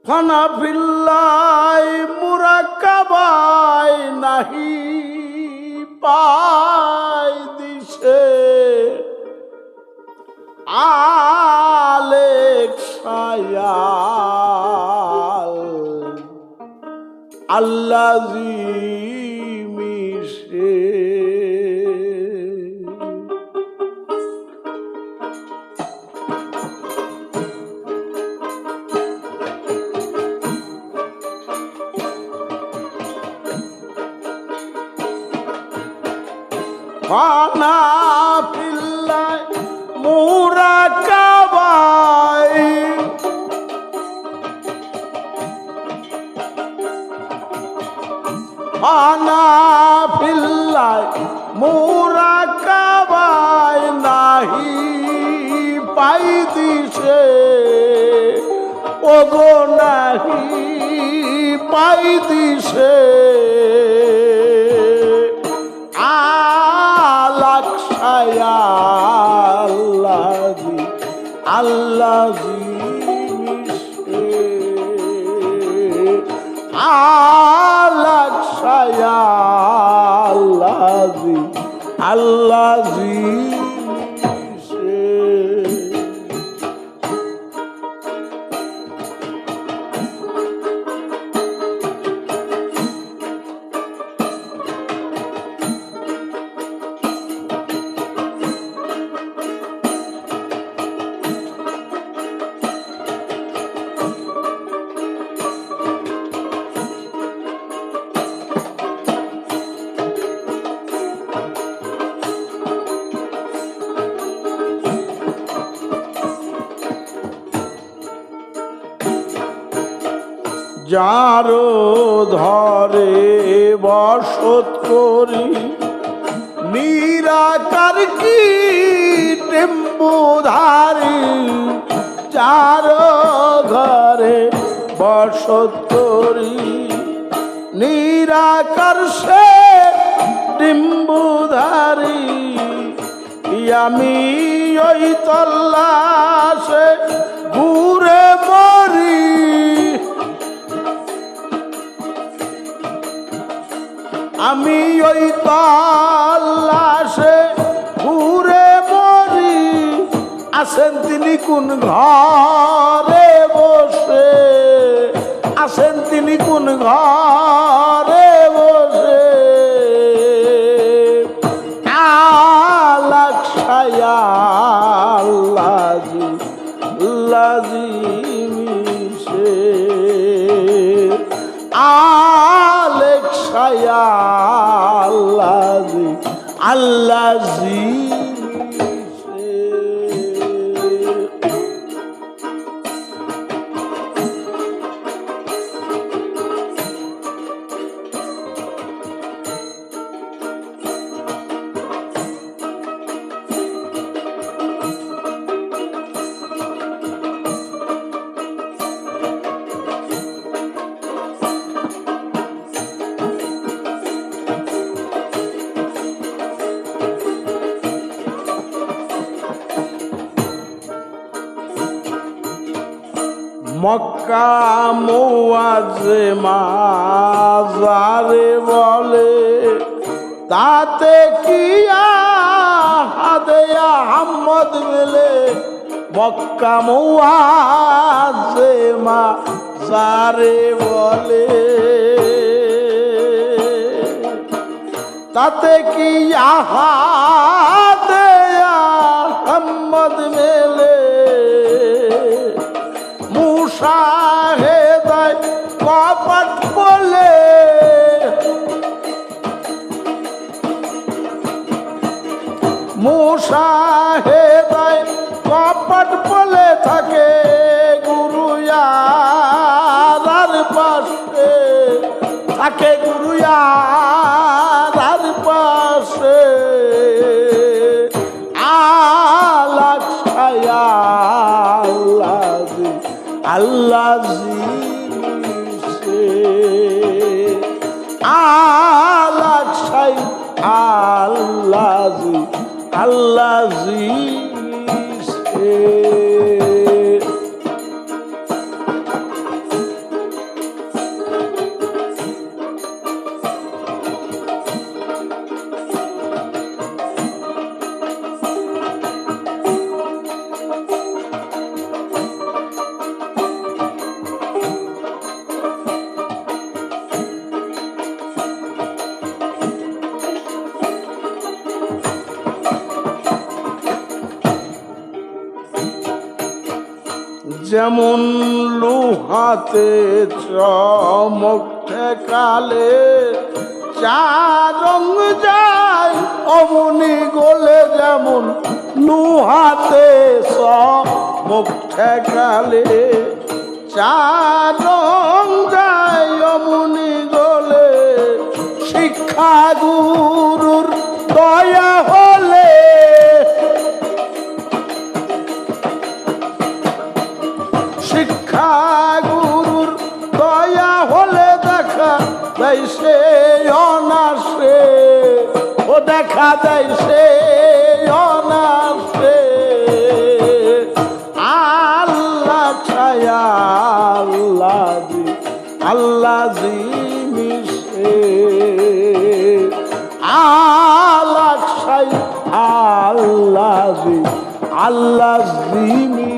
ফানা ফিল্লাই মুরাক্কাবাই নাহি পাই দিশে আলেক সায়াল আল্লাজি মিশে ফানা ফিল্লাই মুরাক্কাবাই ফানা ফিল্লাই মুরাক্কাবাই নাহি পাই দিশে ওগো নাহি পাই দিশে আল্লাহি আল্লাহি মিশে আলাকশায়া আল্লাহি আল্লাহি মিশে যারো ধরে বসত করি নিরাকার কি টেম্বুধারী যারো ঘরে বসত করি নিরাকার সে টেম্বুধারী আমি ওই তল্লাশে ঘুরে মরি আমি ওই তল্লাশে ঘুরে মরি আসেন তিনি কোন ঘরে বসে আসেন তিনি কোন ঘরে বসে আলাকশায়া আল্লাহি আল্লাহি মিশে আলেকশায়া আল্লাহি আল্লাহি মক্কা মুআজ্জিমা যারে বলে তাতে কি আহাদে আহমদ মেলে মক্কা মুআজ্জিমা যারে বলে তাতে কি আহাদে আহমদ মেলে মুশাহেদায় কপট বলে মুশাহেদায় কপট বলে থাকে গুরুয়ার পাশে থাকে গুরুয়ার পাশে আলাকশায়া আল্লাহি আল্লাহি মিশে আলাকশায়া আল্লাহি আল্লাহি মিশে যেমন লোহাতে চমক ঠেকালে চার রং যায় অমনি গলে, যেমন লোহাতে চমক ঠেকালে চার রং যায় অমনি গলে, শিক্ষা গুরুর দয়া হলে শিক্ষা গুরুর দয়া হলে দেখা দেয় সে অনাসে, ও দেখা দেয় সে অনাসে। আল্লাহ ছায়া আল্লাহ জিনিসে, আল্লাহ ছায়া আল্লাহ জিনিসে।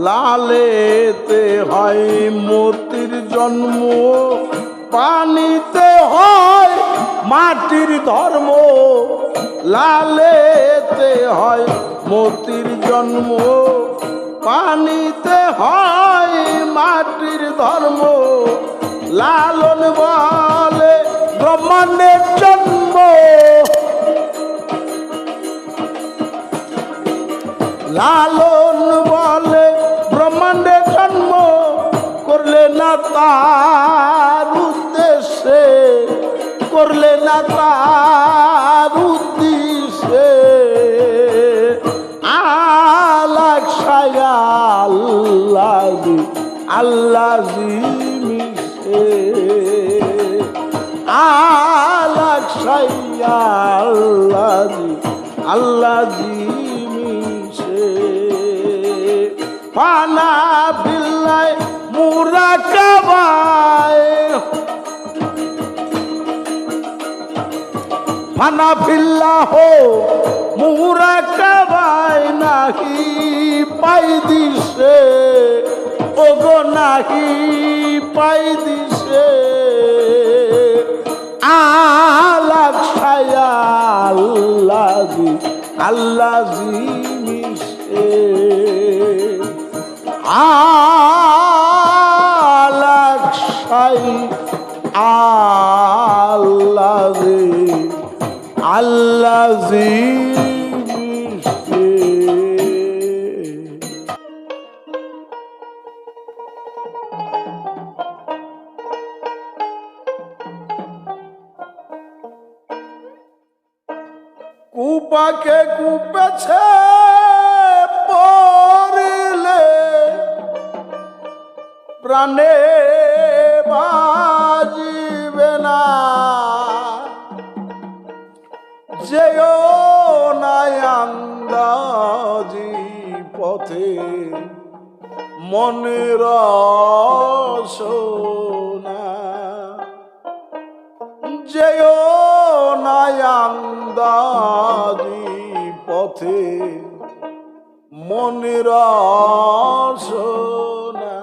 লালেতে হয় মতির জন্ম, পানিতে হয় মাটির ধর্ম। লালেতে হয় মতির জন্ম, পানিতে হয় মাটির ধর্ম। লালন বলে ব্রহ্মাণ্ডের জন্ম, লালন বলে ব্রহ্মাণ্ডের জন্ম। করলে না তার উদ্দেশ্যে, করলে না তার উদ্দেশ্যে। আল্লাহ ছায়া আল্লাহ জিনিসে, আল্লাহ ছায়া আল্লাহ জিনিসে। ফানা বিল্লাহ মুরাকাবায়, ফানা ফিল্লাহ মুরাকাবায় নাহি পাই দিশে, ওগো নাহি পাই দিশে। আল্লাহ ছায়া আল্লাহ জিনিসে, আল্লাহ ছায়া আল্লাহ জিনিসে। কুপাকে কুপেছে পড়লে প্রাণে বাজিবে না, যেও নাই আন্দাজি পথে মনের সোনা। যেও নাই আন্দাজি পথে মনের সোনা।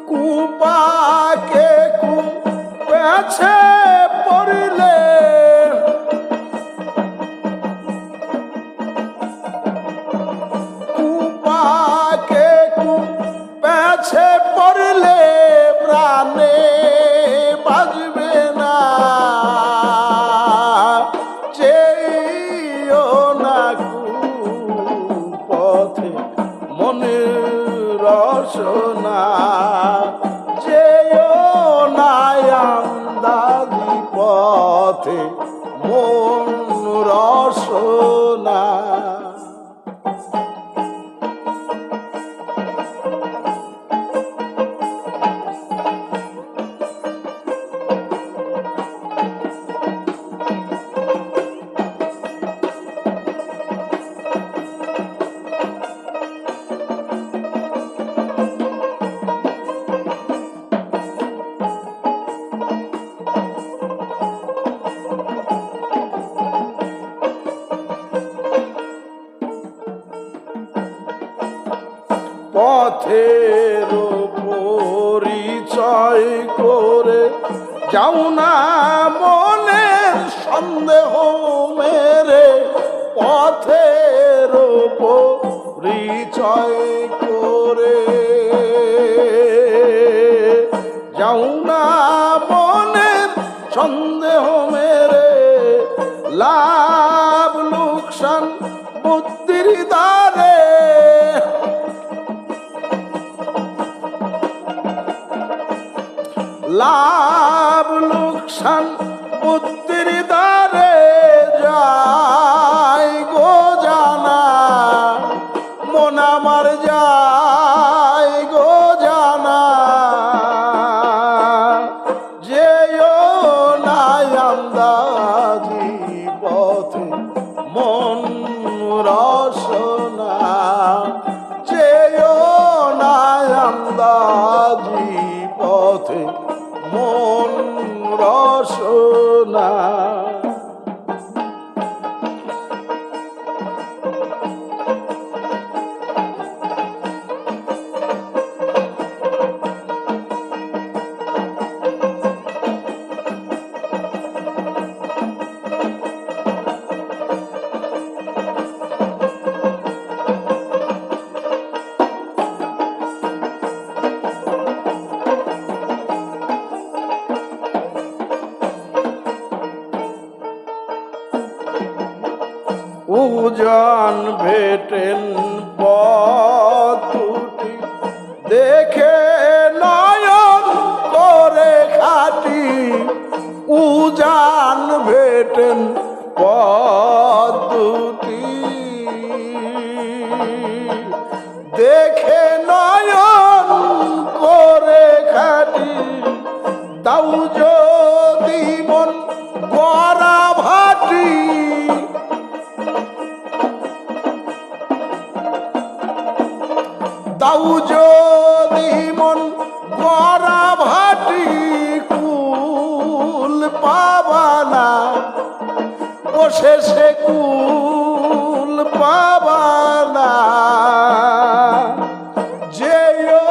কুপাকে কুপেছে পড়লে কুপাকে কুপেছে পড়লে প্রাণে বাজবে না, চেয়েও না কুপথ পথে মন রসনা। পথের পরিচয় করে যাও না মনের সন্দেহ মেরে, পথের পরিচয় করে যাও না মনের সন্দেহ মেরে, লাভ লোকসান বুদ্ধির দ্বারে, লাভ লোকসান বুদ্ধির দ্বারে যায় গো জানা, মন আমার যায় গো জানা। যেও না আন্দাজি পথে মন রসনা, যেও না আন্দাজি পথে মন রসনা। উজান ভেটেন পথ দুটি দেখে নয়ন করে খাটি, উজান ভেটেন পথ দুটি দেখে নয়ন করে খাটি, দাও যদি মন গড়া ভাটি, দাও যদি মন গড়া ভাটি, কুল পাবানা বসে সে কুল পাবানা। যেও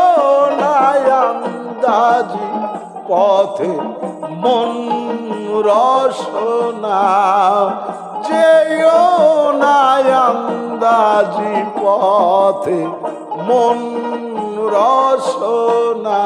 না আন্দাজি পথে মন রসনা, যেও না আন্দাজি পথে মন রসনা।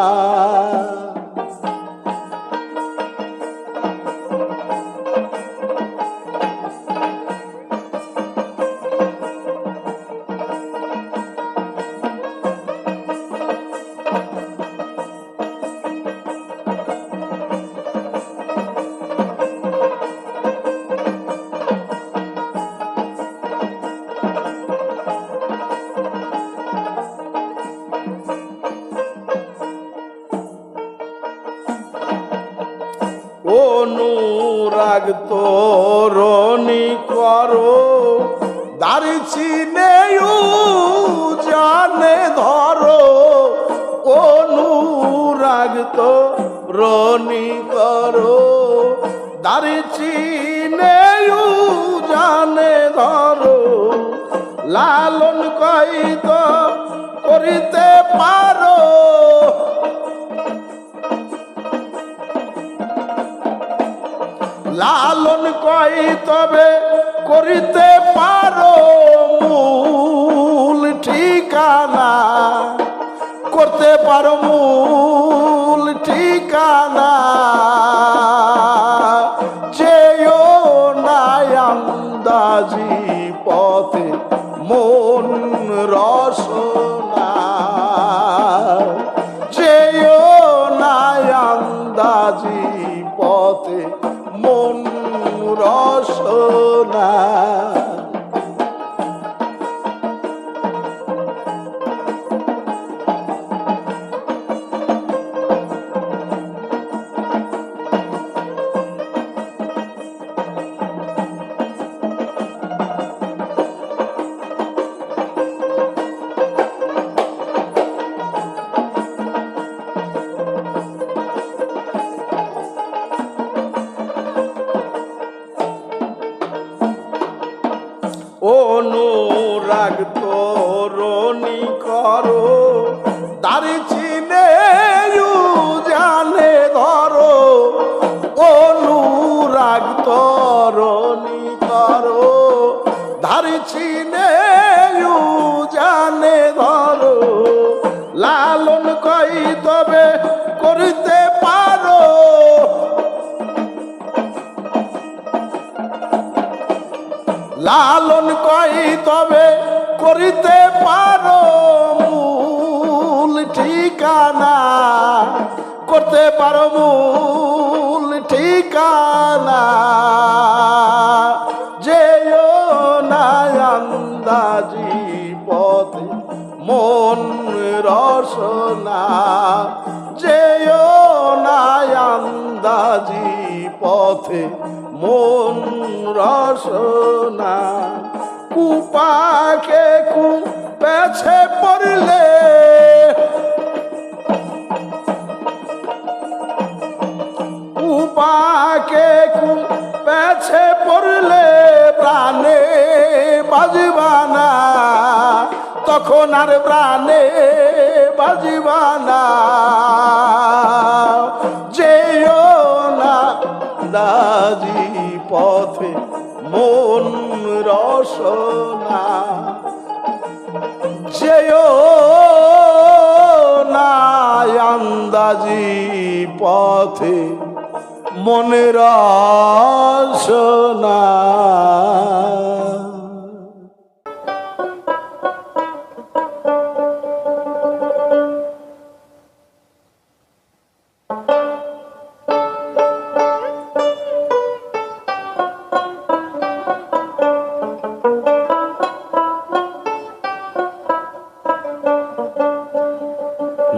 অনুরাগ তোরণি করো দাড়ি চিনে জানে ধরো, অনুরাগ তোরণি করো দাড়ি চিনে জানে ধরো, লালন কইত করিতে পারো, লালন কই তবে করিতে পারো, মূল ঠিকানা করতে পারো মূল ঠিকানা। যেও না আন্দাজি পথে মন রসনা, যেও না আন্দাজি পথে রসনা। অনুরাগ তোরণি করো দাড়ি চিনে জানে ধরো। অনুরাগ তোরণি করো দাড়ি চিনে জানে ধরো। লালন কই তবে করিতে পারো, লালন কই তবে করিতে পারো। মূল ঠিকানা করতে পারো, মূল ঠিকানা। যেও না আন্দাজি পথে মন রসনা। যেও না আন্দাজি পথে মন রসনা। কুপাকে পেছে পড়লে কুপাকে পেছে পড়লে প্রাণে বাজবানা। তখন আর প্রাণে বাজবানা। যেও না দাজি পথে মন রসনা। যেও না আন্দাজি পথে মন রসনা।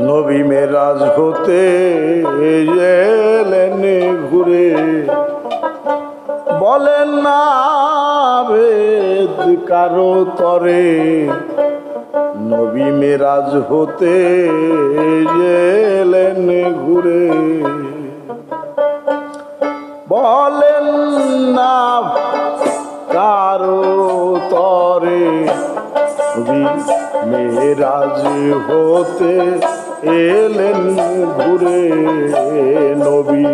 নবী মেরাজ হতে এলেন ঘুরে, বলেন না বেদ কারো তরে। নবী মেরাজ হতে এলেন ঘুরে, বলেন না কারো তরে। নবী মেরাজ হতে এলেন ঘুরে, নবী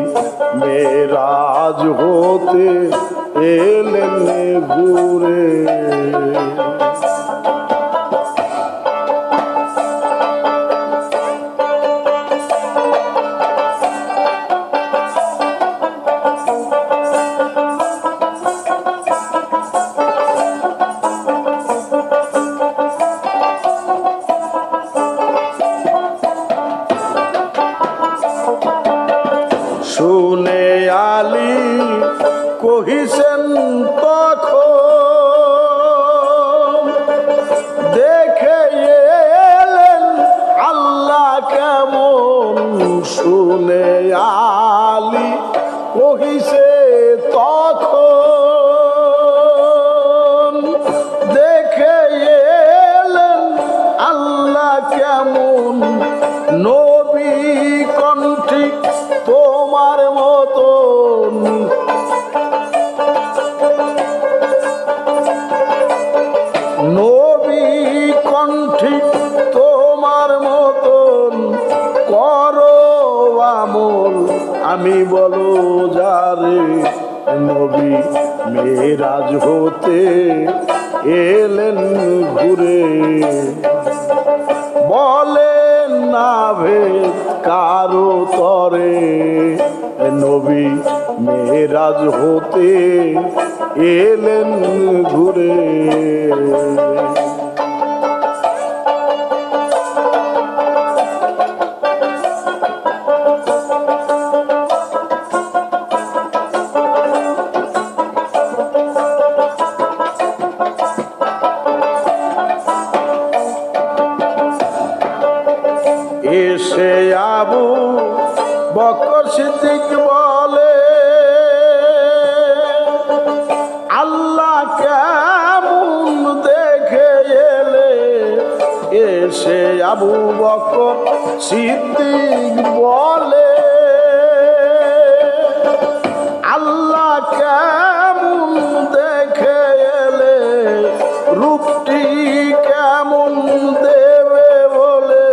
মেরাজ হতে এলেন ঘুরে। শুনে আলী কহিছেন তখন, দেখে এলেন আল্লাহ কেমন। শুনে আলী কহিছে তখন, দেখে এলেন আল্লাহ কেমন। নবী কণ্ঠী তোমার মতন, নবী কণ্ঠী তোমার মতন। করো আমল আমি বলো যারে। নবী মেরাজ হতে এলেন ঘুরে, বলেন না ভেদ কারো তরে। নবী মেরাজ হতে এলেন ঘুরে। সিদ্দিক বলে আল্লাহ কেমন দেখে এলে এসে আবু বকর সিদ্দিক বলে আল্লাহ কেমন দেখে এলে রূপটি কেমন দেবে বলে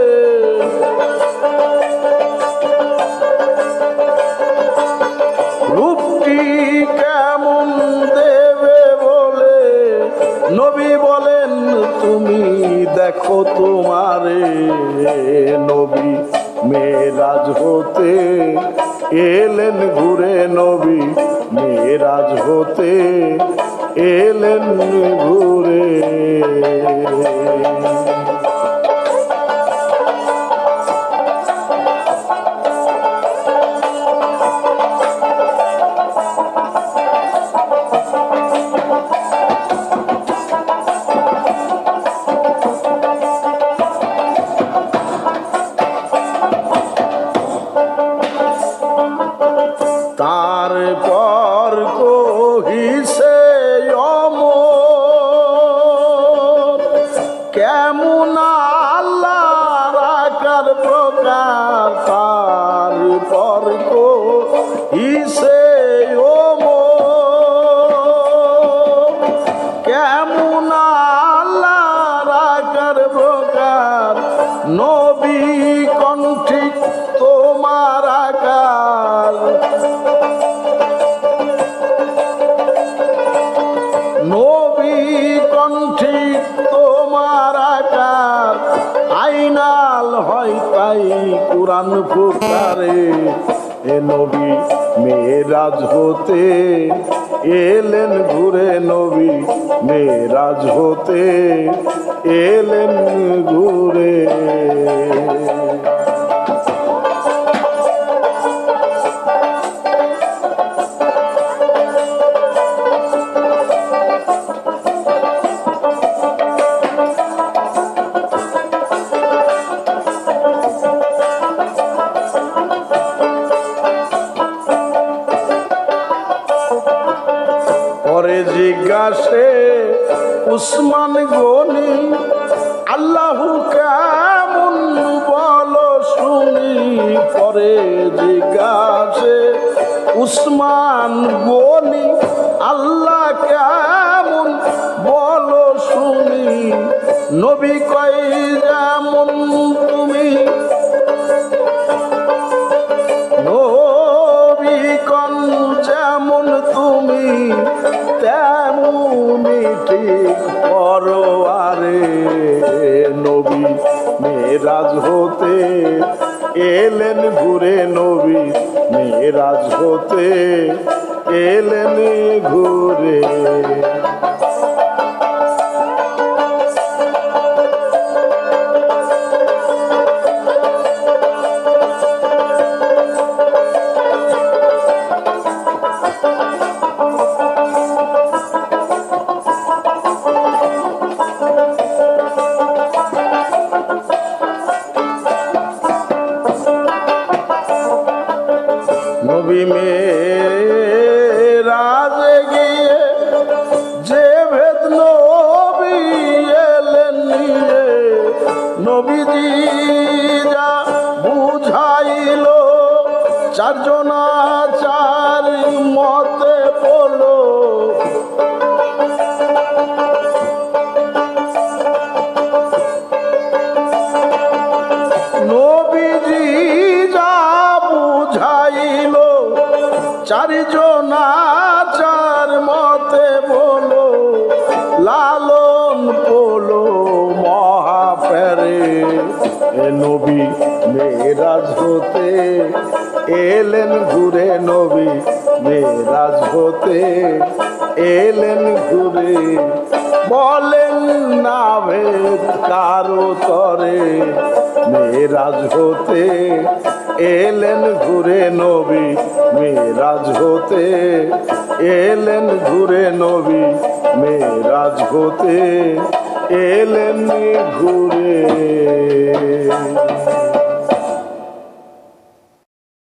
রূপটি কেমন দেবে বলে নবী বলেন তুমি দেখো তোমারে নবী মেরাজ হতে এলেন ঘুরে নবী মেরাজ হতে এলেন ঘুরে তারপর কহিছে অমর কেমন আল্লাহর আকার প্রকার তারপর কহিছে অমর কেমন আল্লাহর আকার প্রকার নবী কণ্ঠিক তোমার আকার নবী কণ্ঠিক তোমার আকার আইনাল হয় তাই কুরআন ফুকারে এ নবী মেরাজ হতে এলেন ঘুরে নবী মেরাজ হতে এলেন ঘুরে পরে জিজ্ঞাসে উসমান গনি আল্লাহু কেমন বলো শুনি পরে জিজ্ঞাসে উসমান গনি আল্লাহ কেমন বলো শুনি নবী কই যেমন তুমি নবী কোন যেমন তুমি তেমনি ঠিক পরোয়ারে নবী মেরাজ হতে এলেন ঘুরে নবী মেরাজ হতে এলেন ঘুরে নবী মেরাজে গিয়ে যে ভেদ নবী এলেন নিয়ে নবীজি যা বুঝাইল চারজনা চার মতে পড়লো নবীজি যা বুঝাইল চারজনা চার মতে বলো লালন পোলো মহাপেরে নবী মেরাজ হতে এলেন ঘুরে নবী মেরাজ হতে এলেন ঘুরে বলেন না ভেদ কারো তরে মেরাজ হতে এলেন ঘুরে নবী মেরাজ হতে এলেন ঘুরে নবী মেরাজ হতে এলেন ঘুরে।